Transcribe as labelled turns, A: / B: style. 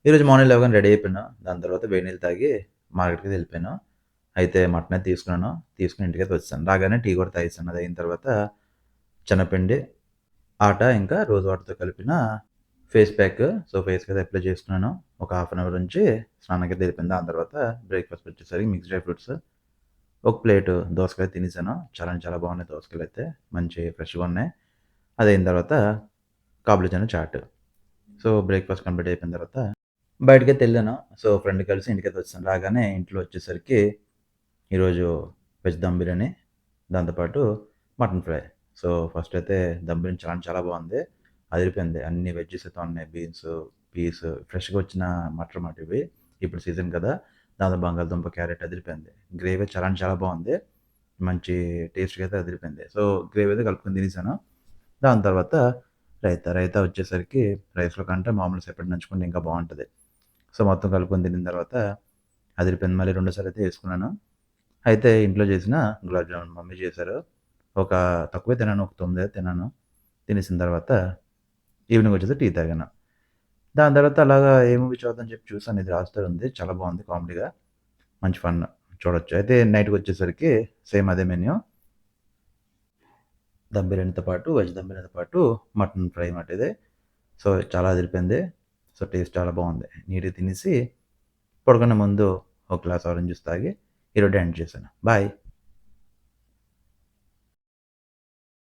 A: ఈరోజు మార్నింగ్ లేవగానే రెడీ అయిపోయాను. దాని తర్వాత వేడి నీళ్ళు తాగి మార్కెట్‌కైతే వెళ్ళిపోయాను. అయితే మటన్ అయితే తీసుకున్నాను. తీసుకొని ఇంటికైతే వచ్చేసాను. రాగానే టీ కూడా తాగేసాను. అది అయిన తర్వాత శనగపిండి, ఆట ఇంకా రోజ్ వాటర్‌తో కలిపిన ఫేస్ ప్యాక్. సో, ఫేస్‌కైతే అప్లై చేసుకున్నాను. ఒక హాఫ్ అన్ అవర్ ఉంచి స్నానానికైతే వెళ్ళిపోయాను. దాని తర్వాత బ్రేక్‌ఫాస్ట్ వచ్చేసరికి మిక్స్ డ్రై ఫ్రూట్స్, ఒక ప్లేటు దోసకాయ తినేసాను. చాలా అంటే చాలా బాగున్నాయి దోసకాయలైతే. మంచి ఫ్రెష్‌గా ఉన్నాయి. అదయిన తర్వాత kabuli chana chaat. So, breakfast complete అయిపోయిన తర్వాత బయటికైతే ఎళ్ళాను. సో, ఫ్రెండ్ కలిసి ఇంటికైతే వచ్చేసాను. రాగానే ఇంట్లో వచ్చేసరికి ఈరోజు వెజ్ దమ్ బిర్యానీ, దాంతో పాటు మటన్ ఫ్రై. సో, ఫస్ట్ అయితే దమ్ బిర్యానీ చాలా అంటే చాలా బాగుంది. అదిరిపోయింది. అన్ని వెజ్జీస్ అయితే ఉన్నాయి. బీన్స్, పీస్ ఫ్రెష్‌గా వచ్చిన మటర్ మాట ఇవి. ఇప్పుడు సీజన్ కదా! దాంతో బంగాళదుంప, క్యారెట్ అదిరిపోయింది. గ్రేవీ చాలా అంటే చాలా బాగుంది. మంచి టేస్ట్‌గా అయితే అదిరిపోయింది. సో, గ్రేవీ అయితే కలుపుకొని తినేసాను. దాని తర్వాత రైతా వచ్చేసరికి రైస్‌లో కంటే మామూలు సెపరేట్ నంచుకుంటే ఇంకా బావుంటది. సో, మొత్తం కలుపుకొని తినిన తర్వాత అదిరిపోయింది. మళ్ళీ రెండోసారి అయితే యేసుకున్నాను. అయితే ఇంట్లో చేసిన గులాబ్ జామున్ మమ్మీ చేశారు. ఒక తక్కువే తిన్నాను. ఒక 9 తిన్నాను. తినేసిన తర్వాత ఈవినింగ్ వచ్చేసి టీ తాగాను. దాని తర్వాత అలాగా ఏ మూవీ చూద్దాం అని చెప్పి చూసాను. ఇది 'రాజ్' ఉంది. చాలా బాగుంది కామెడీగా. మంచి ఫన్ చూడొచ్చు. అయితే నైట్‌కొచ్చేసరికి సేమ్ అదే మెన్యూ. దమ్ బిర్యానీతో పాటు, వెజ్ దమ్ బిర్యానీతో పాటు మటన్ ఫ్రై మాట ఇది. సో, చాలా అదిరిపోయింది. సో, టేస్ట్ చాలా బాగుంది. నీట్‌గా తినేసి పడుకునే ముందు ఒక గ్లాస్ ఆరెంజ్ జ్యూస్ తాగి ఈరోజు ఎండ్ చేశాను. బాయ్.